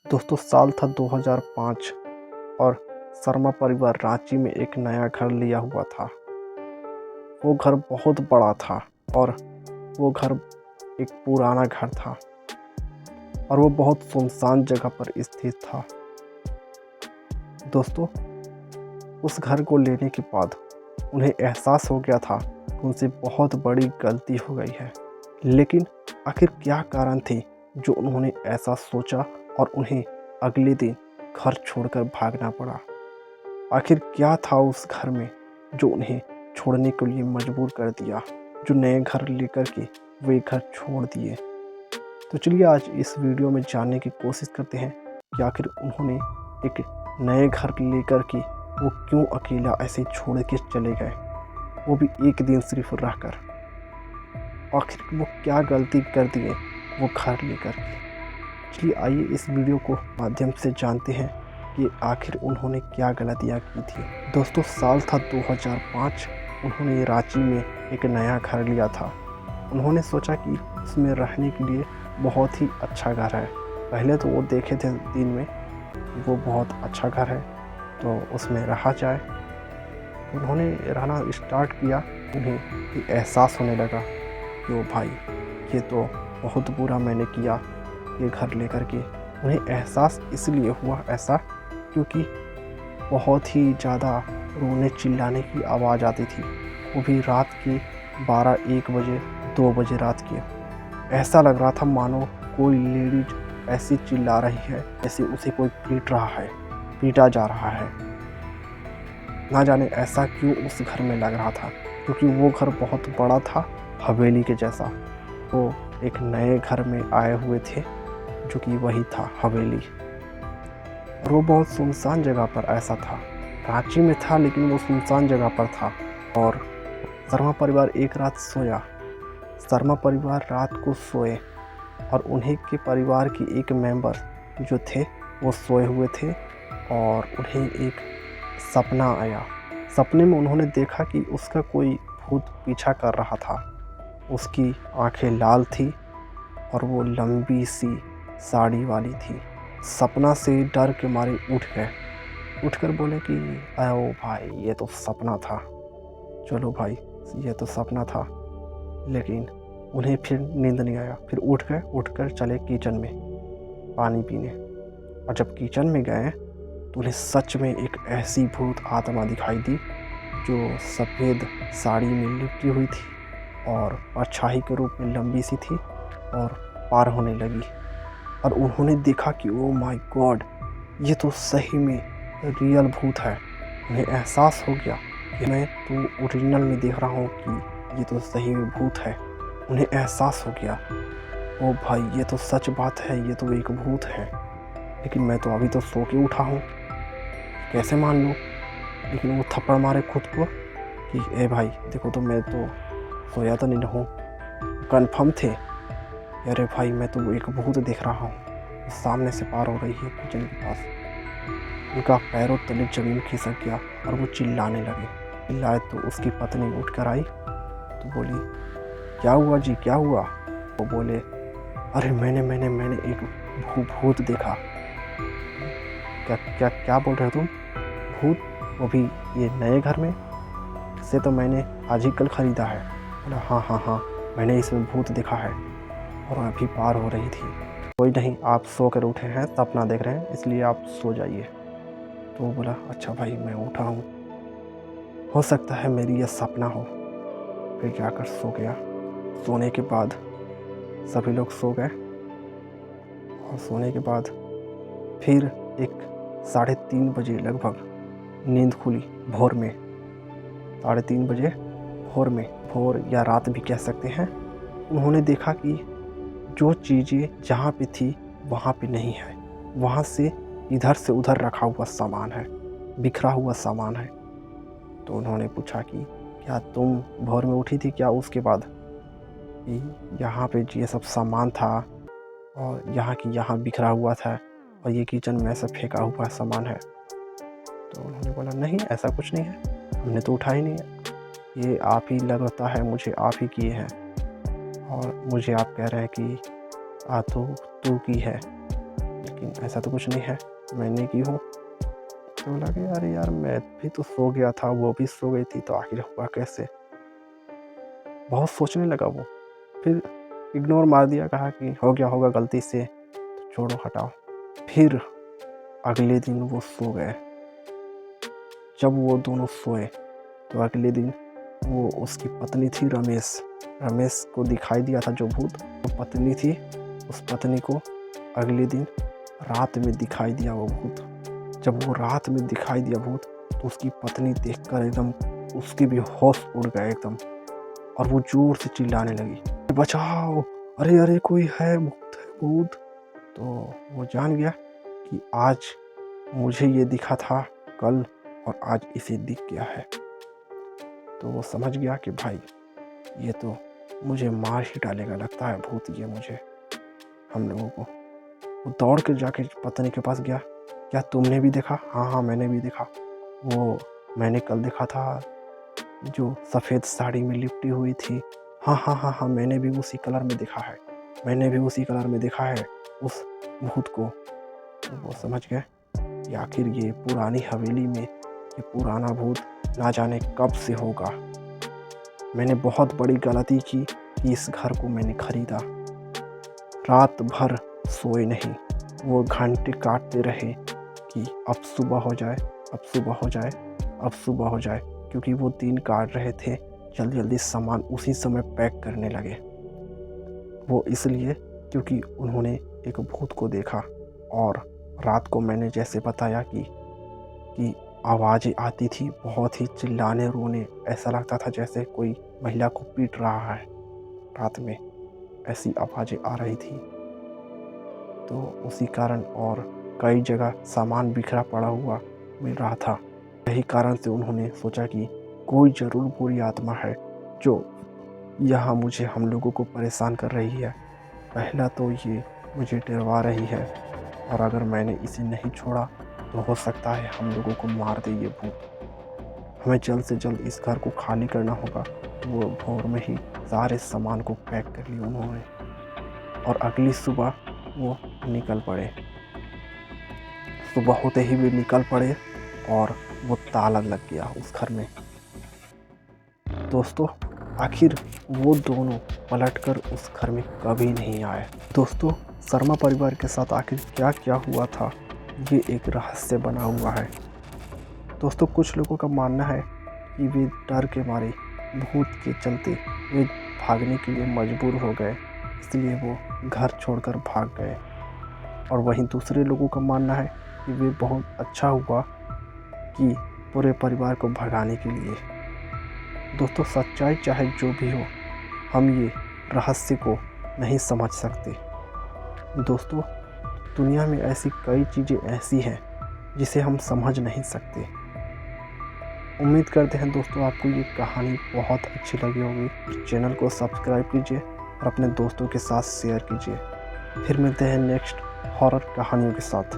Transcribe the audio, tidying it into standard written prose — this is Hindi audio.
दोस्तों साल था 2005 और शर्मा परिवार रांची में एक नया घर लिया हुआ था। वो घर बहुत बड़ा था और वो घर एक पुराना घर था और वो बहुत सुनसान जगह पर स्थित था। दोस्तों उस घर को लेने के बाद उन्हें एहसास हो गया था कि उनसे बहुत बड़ी गलती हो गई है। लेकिन आखिर क्या कारण थी जो उन्होंने ऐसा सोचा और उन्हें अगले दिन घर छोड़कर भागना पड़ा? आखिर क्या था उस घर में जो उन्हें छोड़ने के लिए मजबूर कर दिया, जो नए घर लेकर के वे घर छोड़ दिए? तो चलिए आज इस वीडियो में जानने की कोशिश करते हैं कि आखिर उन्होंने एक नए घर लेकर के वो क्यों अकेला ऐसे छोड़ के चले गए, वो भी एक दिन सिर्फ रहकर। आखिर वो क्या गलती कर दिए वो घर लेकर के? चलिए आइए इस वीडियो को माध्यम से जानते हैं कि आखिर उन्होंने क्या गलतियाँ की थी। दोस्तों साल था 2005। उन्होंने रांची में एक नया घर लिया था। उन्होंने सोचा कि उसमें रहने के लिए बहुत ही अच्छा घर है। पहले तो वो देखे थे दिन में कि वो बहुत अच्छा घर है तो उसमें रहा जाए। उन्होंने रहना स्टार्ट किया। उन्हें एहसास होने लगा कि ओ भाई ये तो बहुत बुरा मैंने किया ये घर लेकर के। उन्हें एहसास इसलिए हुआ ऐसा क्योंकि बहुत ही ज़्यादा रोने चिल्लाने की आवाज़ आती थी, वो भी रात के 12-1 बजे 2 बजे रात के। ऐसा लग रहा था मानो कोई लेडीज ऐसी चिल्ला रही है जैसे उसे कोई पीट रहा है, पीटा जा रहा है। ना जाने ऐसा क्यों उस घर में लग रहा था, क्योंकि वो घर बहुत बड़ा था, हवेली के जैसा। वो एक नए घर में आए हुए थे जो कि वही था हवेली, और वो बहुत सुनसान जगह पर ऐसा था। रांची में था लेकिन वो सुनसान जगह पर था। और शर्मा परिवार एक रात सोया। शर्मा परिवार रात को सोए और उन्हीं के परिवार की एक मेंबर जो थे वो सोए हुए थे और उन्हें एक सपना आया। सपने में उन्होंने देखा कि उसका कोई भूत पीछा कर रहा था। उसकी आंखें लाल थी और वो लंबी सी साड़ी वाली थी। सपना से डर के मारे उठ गए, उठकर बोले कि ओ भाई ये तो सपना था, चलो भाई ये तो सपना था। लेकिन उन्हें फिर नींद नहीं आया। फिर उठ गए, उठकर चले किचन में पानी पीने। और जब किचन में गए तो उन्हें सच में एक ऐसी भूत आत्मा दिखाई दी जो सफ़ेद साड़ी में लिपटी हुई थी और परछाई के रूप में लंबी सी थी और पार होने लगी। और उन्होंने देखा कि ओ माय गॉड ये तो सही में रियल भूत है। उन्हें एहसास हो गया कि मैं तो ओरिजिनल में देख रहा हूँ कि ये तो सही में भूत है। उन्हें एहसास हो गया ओ भाई ये तो सच बात है, ये तो एक भूत है। लेकिन मैं तो अभी तो सो के उठा हूँ, कैसे मान लूँ? लेकिन वो थप्पड़ मारे खुद को कि ए भाई देखो तो मैं तो सोया तो नहीं हूँ। कन्फर्म थे, अरे भाई मैं तो एक भूत देख रहा हूँ, सामने से पार हो रही है किचन के पास। उनका पैरों तले जमीन खिसक गया और वो चिल्लाने लगे। चिल्लाए तो उसकी पत्नी उठकर आई तो बोली क्या हुआ जी, क्या हुआ? वो बोले अरे मैंने एक भूत देखा। क्या क्या क्या बोल रहे हो तुम? भूत? वो भी ये नए घर में? से तो मैंने आज ही कल ख़रीदा है। बोला हाँ मैंने इसमें भूत देखा है और अभी पार हो रही थी। कोई नहीं, आप सो कर उठे हैं, सपना देख रहे हैं, इसलिए आप सो जाइए। तो वो बोला अच्छा भाई मैं उठा हूँ, हो सकता है मेरी यह सपना हो। फिर जाकर सो गया। सोने के बाद सभी लोग सो गए और सोने के बाद फिर एक 3:30 बजे लगभग नींद खुली। भोर में 3:30 बजे भोर में, भोर या रात भी कह सकते हैं। उन्होंने देखा कि जो चीज़ें जहाँ पे थी वहाँ पे नहीं है, वहाँ से इधर से उधर रखा हुआ सामान है, बिखरा हुआ सामान है। तो उन्होंने पूछा कि क्या तुम भोर में उठी थी क्या उसके बाद? कि यहाँ पे ये सब सामान था और यहाँ की यहाँ बिखरा हुआ था और ये किचन में ऐसा फेंका हुआ सामान है। तो उन्होंने बोला नहीं ऐसा कुछ नहीं है, हमने तो उठा ही नहीं है, ये आप ही लगता है मुझे आप ही किए हैं और मुझे आप कह रहे हैं कि तू की है। लेकिन लेकिन ऐसा तो कुछ नहीं है, मैंने की हूँ। तो लगे अरे यार मैं भी तो सो गया था, वो भी सो गई थी, तो आखिर हुआ कैसे। बहुत सोचने लगा वो, फिर इग्नोर मार दिया, कहा कि हो गया होगा गलती से, तो छोड़ो हटाओ। फिर अगले दिन वो सो गए। जब वो दोनों सोए तो अगले दिन वो उसकी पत्नी थी रमेश को दिखाई दिया था जो भूत, वो पत्नी थी, उस पत्नी को अगले दिन रात में दिखाई दिया वो भूत। जब वो रात में दिखाई दिया भूत तो उसकी पत्नी देखकर एकदम उसके भी होश उड़ गए एकदम, और वो जोर से चिल्लाने लगी, बचाओ, अरे अरे कोई है, भूत है भूत। तो वो जान गया कि आज मुझे ये दिखा था कल और आज इसे दिख गया है। तो वो समझ गया कि भाई ये तो मुझे मार ही डालेगा, लगता है भूत ये मुझे, हम लोगों को। वो दौड़ कर जाके पत्नी के पास गया, क्या तुमने भी देखा? हाँ मैंने भी देखा, वो मैंने कल देखा था जो सफ़ेद साड़ी में लिपटी हुई थी। हाँ मैंने भी उसी कलर में देखा है, मैंने भी उसी कलर में देखा है उस भूत को। तो वो समझ गए कि आखिर ये पुरानी हवेली में ये पुराना भूत ना जाने कब से होगा। मैंने बहुत बड़ी गलती की कि इस घर को मैंने खरीदा। रात भर सोए नहीं, वो घंटे काटते रहे कि अब सुबह हो जाए, अब सुबह हो जाए, अब सुबह हो जाए, क्योंकि वो दिन काट रहे थे, जल्दी जल्दी सामान उसी समय पैक करने लगे। वो इसलिए क्योंकि उन्होंने एक भूत को देखा, और रात को मैंने जैसे बताया कि आवाज़ें आती थी, बहुत ही चिल्लाने रोने, ऐसा लगता था जैसे कोई महिला को पीट रहा है रात में, ऐसी आवाज़ें आ रही थी। तो उसी कारण और कई जगह सामान बिखरा पड़ा हुआ मिल रहा था। यही कारण से उन्होंने सोचा कि कोई ज़रूर बुरी आत्मा है जो यहाँ मुझे हम लोगों को परेशान कर रही है। पहला तो ये मुझे डरवा रही है, और अगर मैंने इसे नहीं छोड़ा तो हो सकता है हम लोगों को मार दे ये भूत। हमें जल्द से जल्द इस घर को खाली करना होगा। वो भोर में ही सारे सामान को पैक कर लिया उन्होंने, और अगली सुबह वो निकल पड़े। सुबह होते ही वे निकल पड़े और वो ताला लग गया उस घर में। दोस्तों आखिर वो दोनों पलटकर उस घर में कभी नहीं आए। दोस्तों शर्मा परिवार के साथ आखिर क्या क्या हुआ था, ये एक रहस्य बना हुआ है। दोस्तों कुछ लोगों का मानना है कि वे डर के मारे भूत के चलते वे भागने के लिए मजबूर हो गए, इसलिए वो घर छोड़कर भाग गए। और वहीं दूसरे लोगों का मानना है कि वे बहुत अच्छा हुआ कि पूरे परिवार को भगाने के लिए। दोस्तों सच्चाई चाहे जो भी हो, हम ये रहस्य को नहीं समझ सकते। दोस्तों दुनिया में ऐसी कई चीज़ें ऐसी हैं जिसे हम समझ नहीं सकते। उम्मीद करते हैं दोस्तों आपको ये कहानी बहुत अच्छी लगी होगी। चैनल को सब्सक्राइब कीजिए और अपने दोस्तों के साथ शेयर कीजिए। फिर मिलते हैं नेक्स्ट हॉरर कहानियों के साथ।